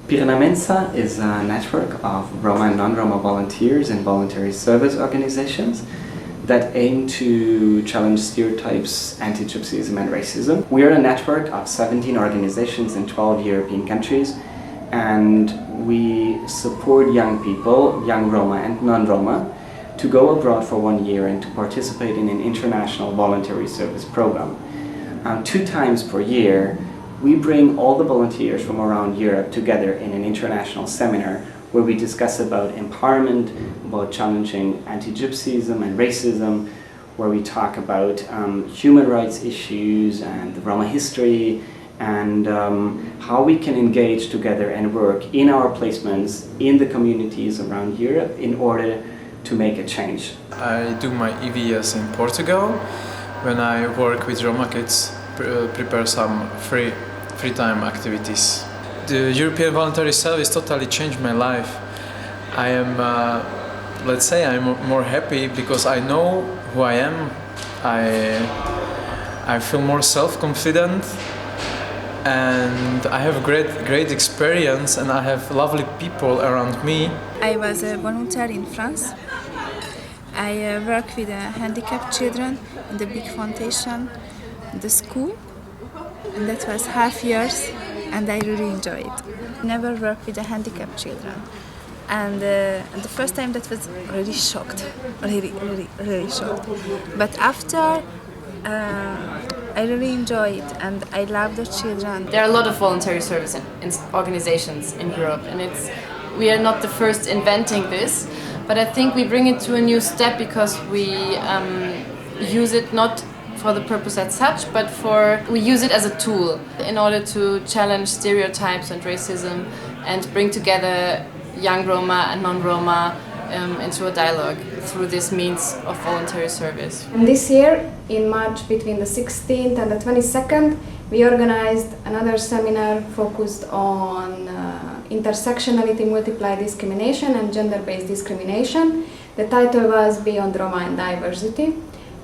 Pirena Mensa is a network of Roma and non-Roma volunteers and voluntary service organizations that aim to challenge stereotypes, anti-Gypsyism and racism. We are a network of 17 organizations in 12 European countries, and we support young people, young Roma and non-Roma, to go abroad for 1 year and to participate in an international voluntary service program. 2 times per year, we bring all the volunteers from around Europe together in an international seminar where we discuss about empowerment, about challenging anti-Gypsyism and racism, where we talk about human rights issues and the Roma history, and how we can engage together and work in our placements in the communities around Europe in order to make a change. I do my EVS in Portugal. When I work with Roma kids, prepare some free time activities. The European Voluntary Service totally changed my life. I am, let's say, I'm more happy because I know who I am. I feel more self-confident, and I have great experience, and I have lovely people around me. I was a volunteer in France. I work with handicapped children in the big foundation, the school, and that was half years, and I really enjoyed it. Never worked with the handicapped children, and the first time that was really shocked, really shocked. But after, I really enjoy it, and I love the children. There are a lot of voluntary service organizations in Europe, and we are not the first inventing this, but I think we bring it to a new step because we use it not for the purpose as such, but we use it as a tool in order to challenge stereotypes and racism and bring together young Roma and non-Roma into a dialogue through this means of voluntary service. And this year, in March, between the 16th and the 22nd, we organized another seminar focused on intersectionality, multiplied discrimination and gender-based discrimination. The title was Beyond Roma and Diversity.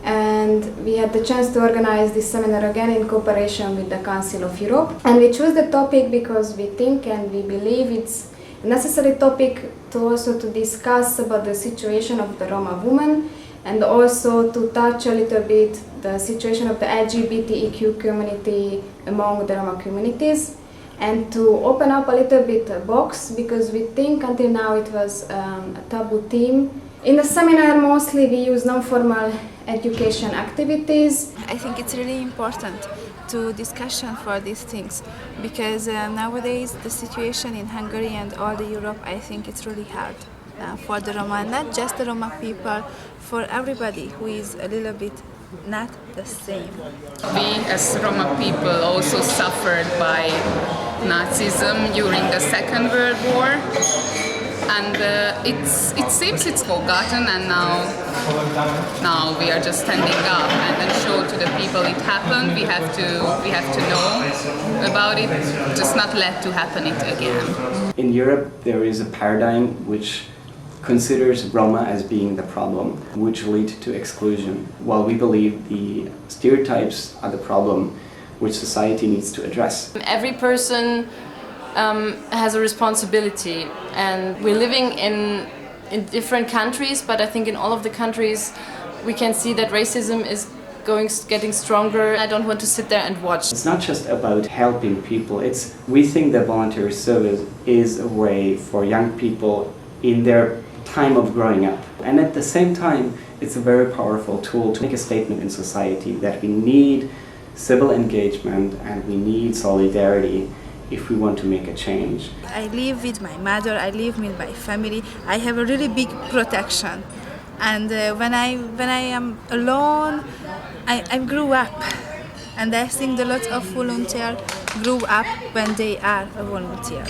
And we had the chance to organize this seminar again in cooperation with the Council of Europe. And we chose the topic because we think and we believe it's a necessary topic to also to discuss about the situation of the Roma woman, and also to touch a little bit the situation of the LGBTEQ community among the Roma communities, and to open up a little bit a box, because we think until now it was a taboo theme. In the seminar, mostly we use non-formal education activities. I think it's really important to discussion for these things, because nowadays the situation in Hungary and all the Europe, I think it's really hard for the Roma, not just the Roma people, for everybody who is a little bit not the same. We as Roma people also suffered by Nazism during the Second World War, and it seems it's forgotten, and now we are just standing up and then show to the people it happened. We have to know about it, just not let to happen it again. In Europe, there is a paradigm which considers Roma as being the problem, which lead to exclusion, while we believe the stereotypes are the problem which society needs to address. Every person has a responsibility, and we're living in different countries, but I think in all of the countries we can see that racism is getting stronger. I don't want to sit there and watch. It's not just about helping people, we think that voluntary service is a way for young people in their time of growing up. And at the same time, it's a very powerful tool to make a statement in society that we need civil engagement and we need solidarity if we want to make a change. I live with my mother, I live with my family, I have a really big protection. And when I am alone, I grew up. And I think a lot of volunteers grew up when they are a volunteer.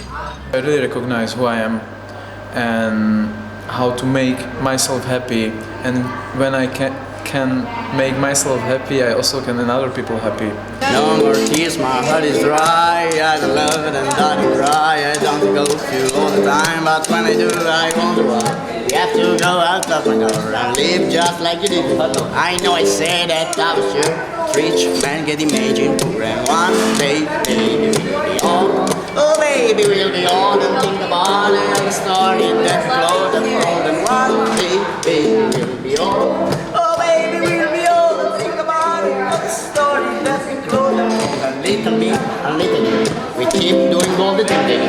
I really recognize who I am and how to make myself happy, and when I can make myself happy, I also can make other people happy. No more tears, my heart is dry. I don't love it and I don't cry. I don't go through all the time, but when I do, I wonder why. You have to go out of my door and live just like you did. I know I say that I was sure. Rich man get imagined poor, and one day, baby, we'll be all. Oh, baby, we'll be all. little bit, a little bit. We keep doing all the thinking.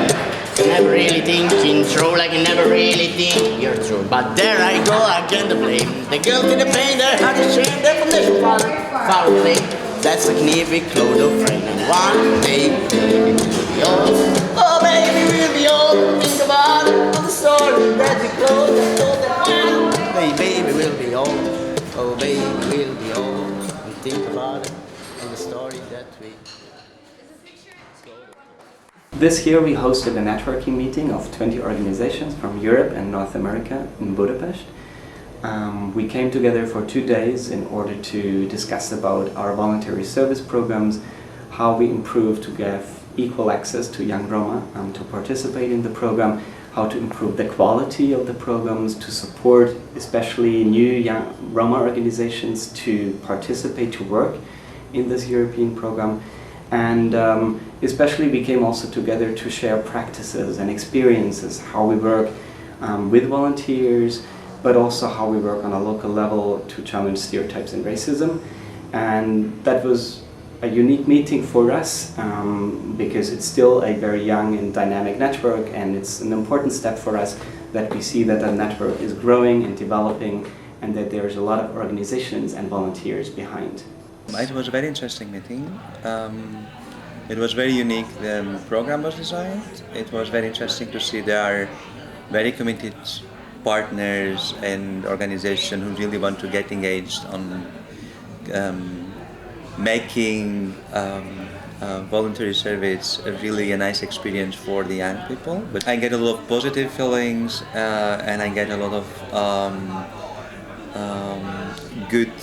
You never really thinking through, like you never really think you're true. But there I go again to blame. The guilty, the pain, the heart, the shame, the foundation far away. That's the knee cloud of rain. And one day we'll be old. Oh baby, we'll be old. Think about it, all the story that we close. And told that one day, baby, we'll be old. Oh baby, we'll be old. And think about it, all the story that we. This year we hosted a networking meeting of 20 organizations from Europe and North America in Budapest. We came together for 2 days in order to discuss about our voluntary service programs, how we improve to give equal access to young Roma to participate in the program, how to improve the quality of the programs, to support especially new young Roma organizations to participate, to work in this European program. And especially we came also together to share practices and experiences, how we work with volunteers, but also how we work on a local level to challenge stereotypes and racism. And that was a unique meeting for us because it's still a very young and dynamic network, and it's an important step for us that we see that the network is growing and developing and that there's a lot of organizations and volunteers behind. It was a very interesting meeting. It was very unique. The program was designed. It was very interesting to see there are very committed partners and organizations who really want to get engaged on making voluntary service really a nice experience for the young people. But I get a lot of positive feelings and I get a lot of good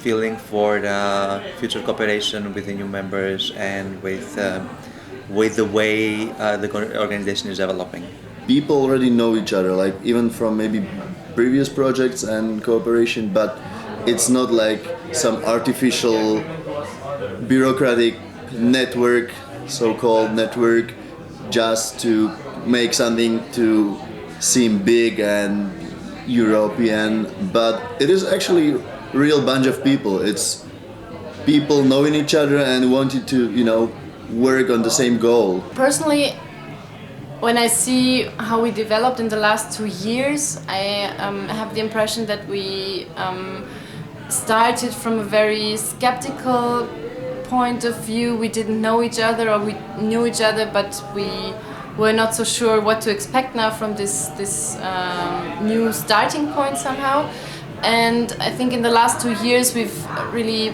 feeling for the future cooperation with the new members and with the way the organization is developing. People already know each other, like even from maybe previous projects and cooperation, but it's not like some artificial bureaucratic network, so-called network, just to make something to seem big and European, but it is actually a real bunch of people. It's people knowing each other and wanting to, work on the same goal. Personally, when I see how we developed in the last 2 years, I have the impression that we started from a very skeptical point of view. We didn't know each other, or we knew each other, but we were not so sure what to expect now from this new starting point somehow. And I think in the last 2 years we've really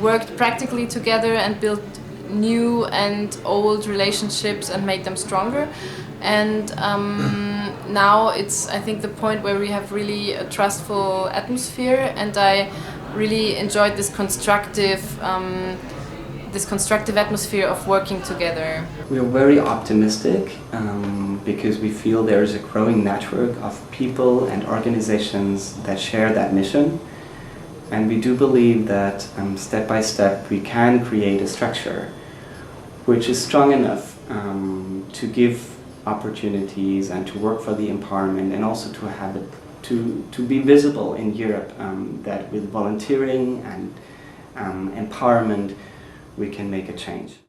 worked practically together and built new and old relationships and made them stronger. And now it's, I think, the point where we have really a trustful atmosphere, and I really enjoyed this constructive atmosphere of working together. We are very optimistic because we feel there is a growing network of people and organizations that share that mission. And we do believe that step by step we can create a structure which is strong enough to give opportunities and to work for the empowerment, and also to have it to be visible in Europe, that with volunteering and empowerment we can make a change.